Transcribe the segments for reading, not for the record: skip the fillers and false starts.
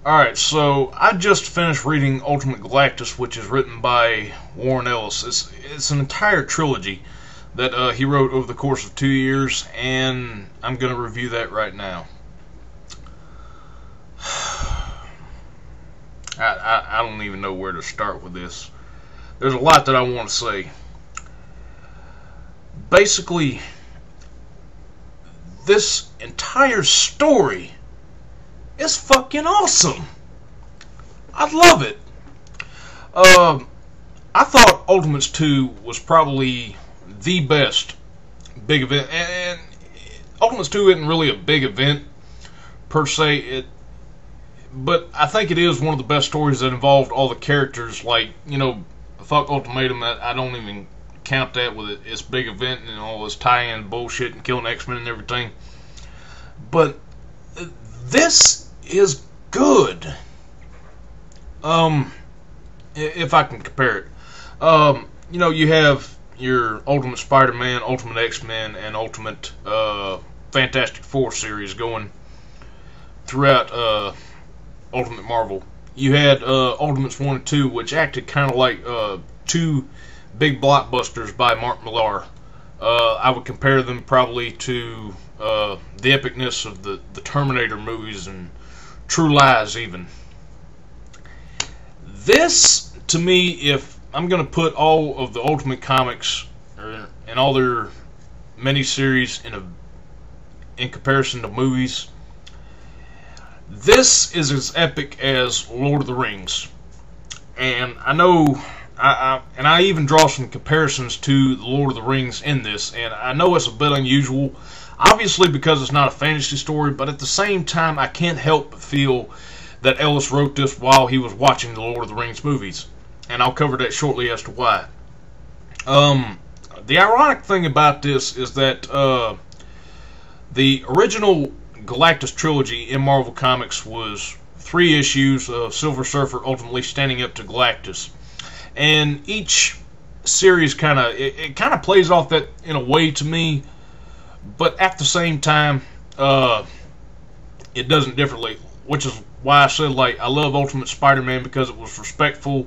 Alright, so I just finished reading Ultimate Galactus, which is written by Warren Ellis. It's an entire trilogy that he wrote over the course of 2 years, and I'm going to review that right now. I don't even know where to start with this. There's a lot that I want to say. Basically, this entire story is fucking awesome. I love it. I thought Ultimates 2 was probably the best big event, and Ultimates 2 isn't really a big event per se, but I think it is one of the best stories that involved all the characters. Like, you know, fuck Ultimatum, I don't even count that with its big event and all this tie-in bullshit and killing X-Men and everything. But this is good. If I can compare it. You know, you have your Ultimate Spider-Man, Ultimate X-Men, and Ultimate Fantastic Four series going throughout Ultimate Marvel. You had Ultimates 1 and 2, which acted kind of like two big blockbusters by Mark Millar. I would compare them probably to the epicness of the Terminator movies and True Lies even. This, to me, if I'm going to put all of the Ultimate comics and all their miniseries in comparison to movies, this is as epic as Lord of the Rings. And I know, and I even draw some comparisons to the Lord of the Rings in this, and I know it's a bit unusual, obviously because it's not a fantasy story, but at the same time I can't help but feel that Ellis wrote this while he was watching the Lord of the Rings movies, and I'll cover that shortly as to why. The ironic thing about this is that the original Galactus Trilogy in Marvel Comics was 3 issues of Silver Surfer ultimately standing up to Galactus, and each series kind of plays off that in a way to me, but at the same time it doesn't differently, which is why I said, like, I love Ultimate Spider-Man because it was respectful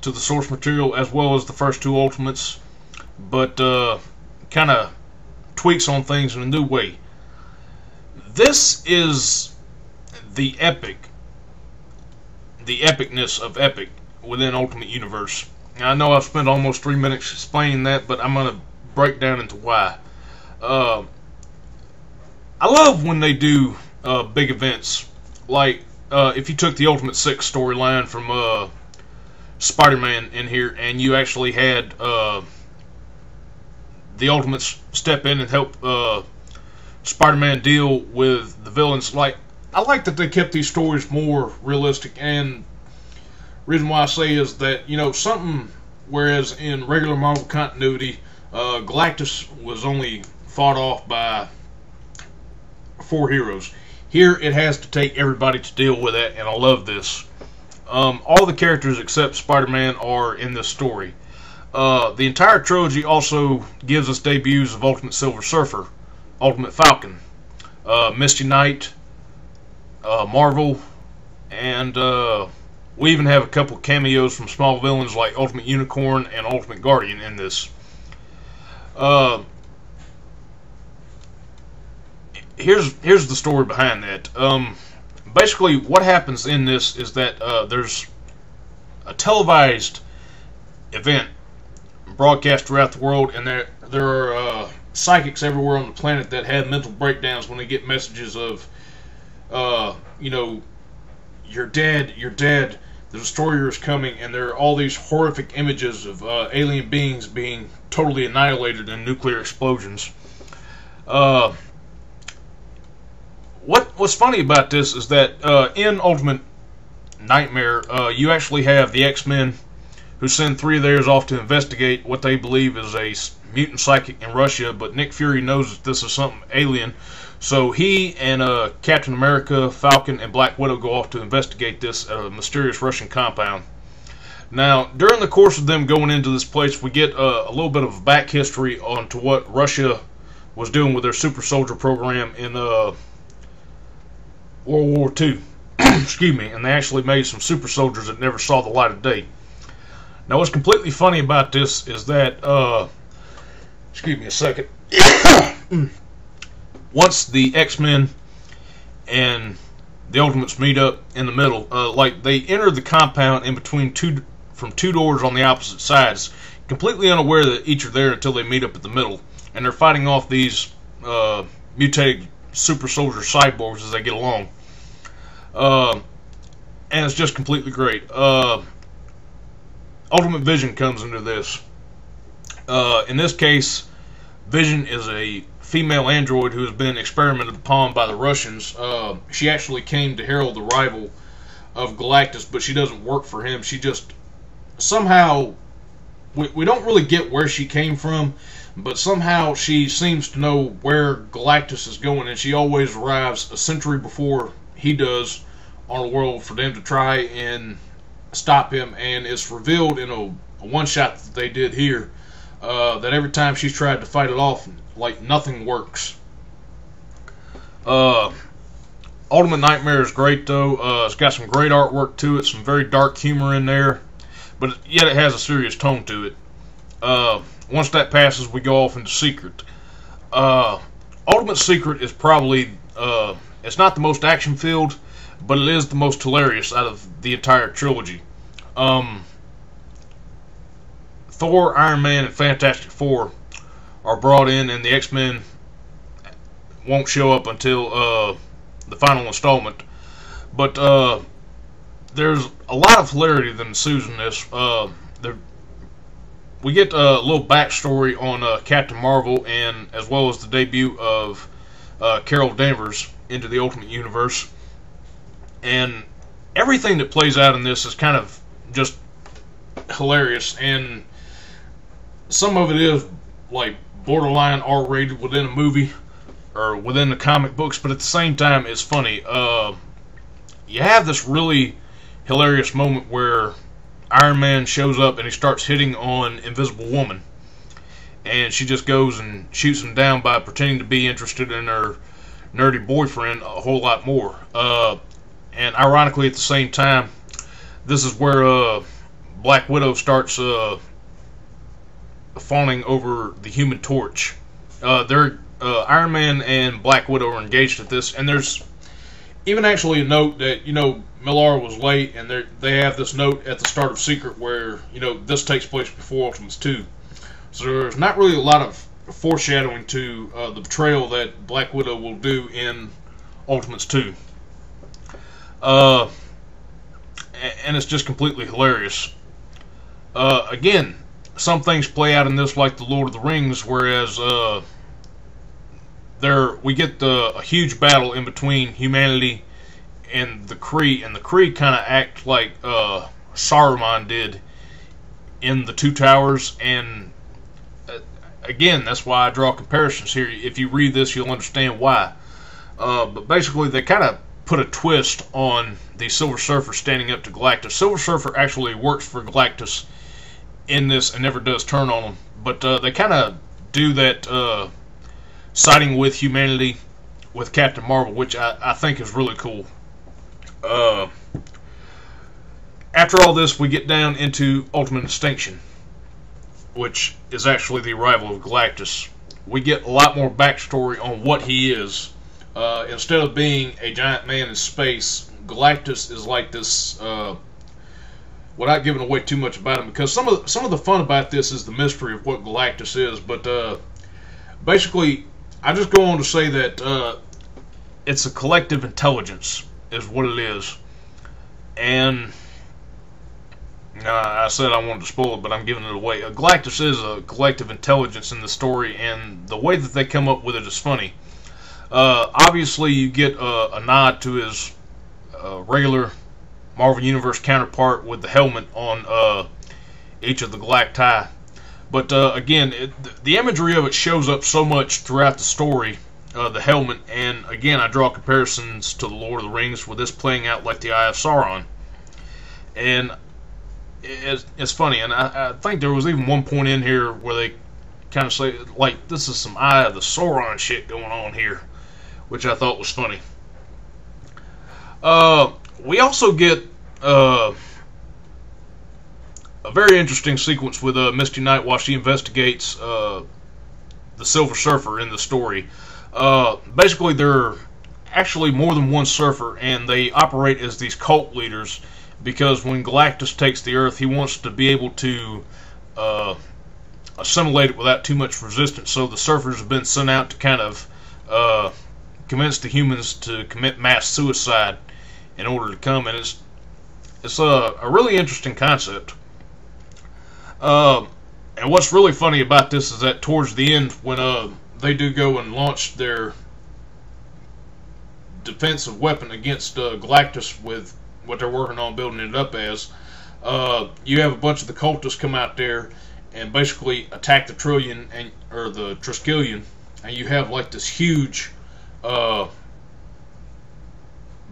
to the source material as well as the first 2 Ultimates, but kind of tweaks on things in a new way. This is the epicness of epic within Ultimate Universe. Now, I know I've spent almost 3 minutes explaining that, but I'm going to break down into why. I love when they do big events, like if you took the Ultimate 6 storyline from Spider-Man in here, and you actually had the Ultimates step in and help Spider-Man deal with the villains. Like, I like that they kept these stories more realistic, and reason why I say is that, you know, something, whereas in regular Marvel continuity, Galactus was only fought off by 4 heroes. Here it has to take everybody to deal with that, and I love this. All the characters except Spider-Man are in this story. The entire trilogy also gives us debuts of Ultimate Silver Surfer, Ultimate Falcon, Misty Knight, Marvel, and we even have a couple cameos from small villains like Ultimate Unicorn and Ultimate Guardian in this. Here's the story behind that. Basically, what happens in this is that there's a televised event broadcast throughout the world, and there are psychics everywhere on the planet that have mental breakdowns when they get messages of, you know, you're dead, the destroyer is coming, and there are all these horrific images of alien beings being totally annihilated in nuclear explosions. What's funny about this is that in Ultimate Nightmare, you actually have the X-Men who send 3 of theirs off to investigate what they believe is a mutant psychic in Russia, but Nick Fury knows that this is something alien, so he and Captain America, Falcon, and Black Widow go off to investigate this at a mysterious Russian compound. Now, during the course of them going into this place, we get a little bit of back history onto what Russia was doing with their super soldier program in World War II. excuse me, and they actually made some super soldiers that never saw the light of day. Now, what's completely funny about this is that, excuse me a second, once the X-Men and the Ultimates meet up in the middle, like they enter the compound in between from two doors on the opposite sides, completely unaware that each are there until they meet up at the middle, and they're fighting off these mutated super soldier cyborgs as they get along, and it's just completely great. Ultimate Vision comes into this. In this case, Vision is a female android who has been experimented upon by the Russians. She actually came to herald the rival of Galactus, but she doesn't work for him. She just somehow, we don't really get where she came from, but somehow she seems to know where Galactus is going, and she always arrives a century before he does on the world for them to try and stop him. And it's revealed in a one-shot that they did here, that every time she's tried to fight it off, like, nothing works. Ultimate Nightmare is great, though. It's got some great artwork to it, some very dark humor in there, but yet it has a serious tone to it. Once that passes, we go off into Secret. Ultimate Secret is probably, it's not the most action-filled, but it is the most hilarious out of the entire trilogy. Thor, Iron Man, and Fantastic Four are brought in, and the X-Men won't show up until the final installment. But there's a lot of hilarity that ensues in this. We get a little backstory on Captain Marvel, and as well as the debut of Carol Danvers into the Ultimate Universe. And everything that plays out in this is kind of just hilarious, and some of it is like borderline R-rated within a movie or within the comic books, but at the same time it's funny. You have this really hilarious moment where Iron Man shows up and he starts hitting on Invisible Woman, and she just goes and shoots him down by pretending to be interested in her nerdy boyfriend a whole lot more. And ironically, at the same time, this is where Black Widow starts fawning over the Human Torch. Iron Man and Black Widow are engaged at this, and there's even actually a note that, Millar was late, and they have this note at the start of Secret where, this takes place before Ultimates 2. So there's not really a lot of foreshadowing to the betrayal that Black Widow will do in Ultimates 2. And it's just completely hilarious. Again, some things play out in this like the Lord of the Rings, whereas we get a huge battle in between humanity and the Kree, and the Kree kind of act like Saruman did in the Two Towers, and again, that's why I draw comparisons here. If you read this, you'll understand why. But basically, they kind of put a twist on the Silver Surfer standing up to Galactus. Silver Surfer actually works for Galactus in this and never does turn on him, but they kind of do that siding with humanity with Captain Marvel, which I think is really cool. After all this, we get down into Ultimate Extinction, which is actually the arrival of Galactus. We get a lot more backstory on what he is. Instead of being a giant man in space, Galactus is like this, without giving away too much about him, because some of the fun about this is the mystery of what Galactus is. But basically, I just go on to say that it's a collective intelligence is what it is. And I said I wanted to spoil it, but I'm giving it away. Galactus is a collective intelligence in the story, and the way that they come up with it is funny. Obviously, you get a nod to his regular Marvel Universe counterpart with the helmet on each of the Galacti. But again, the imagery of it shows up so much throughout the story, the helmet, and again, I draw comparisons to the Lord of the Rings with this playing out like the Eye of Sauron. And it's funny, and I think there was even one point in here where they kind of say, like, this is some Eye of the Sauron shit going on here, which I thought was funny. We also get a very interesting sequence with Misty Knight while she investigates the Silver Surfer in the story. Basically, there are actually more than one Surfer, and they operate as these cult leaders because when Galactus takes the Earth, he wants to be able to assimilate it without too much resistance. So the Surfers have been sent out to kind of convince the humans to commit mass suicide in order to come, and it's a really interesting concept. And what's really funny about this is that towards the end, when they do go and launch their defensive weapon against Galactus with what they're working on building it up as, you have a bunch of the cultists come out there and basically attack the Trillion or the Triskelion, and you have like this huge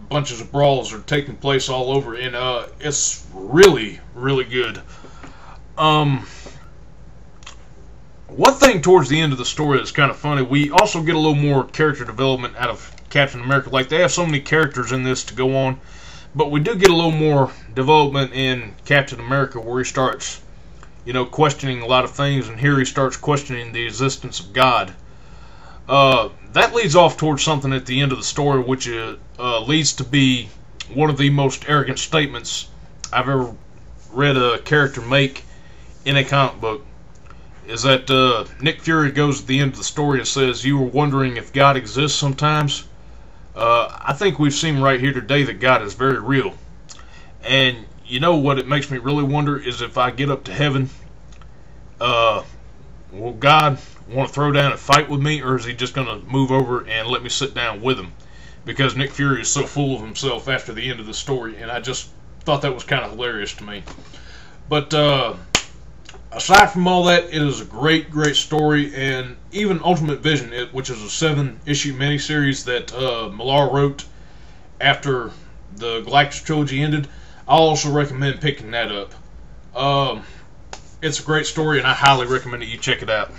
bunches of brawls are taking place all over, and it's really, really good. One thing towards the end of the story that's kind of funny, we also get a little more character development out of Captain America. Like, they have so many characters in this to go on, but we do get a little more development in Captain America where he starts, questioning a lot of things, and here he starts questioning the existence of God. That leads off towards something at the end of the story, which leads to be one of the most arrogant statements I've ever read a character make in a comic book. Is that Nick Fury goes at the end of the story and says, "You were wondering if God exists sometimes? I think we've seen right here today that God is very real." And you know what it makes me really wonder is if I get up to heaven, will God want to throw down and fight with me, or is he just going to move over and let me sit down with him? Because Nick Fury is so full of himself after the end of the story, and I just thought that was kind of hilarious to me. But aside from all that, it is a great, great story, and even Ultimate Vision, which is a 7-issue miniseries that Millar wrote after the Galactus Trilogy ended, I'll also recommend picking that up. It's a great story, and I highly recommend that you check it out.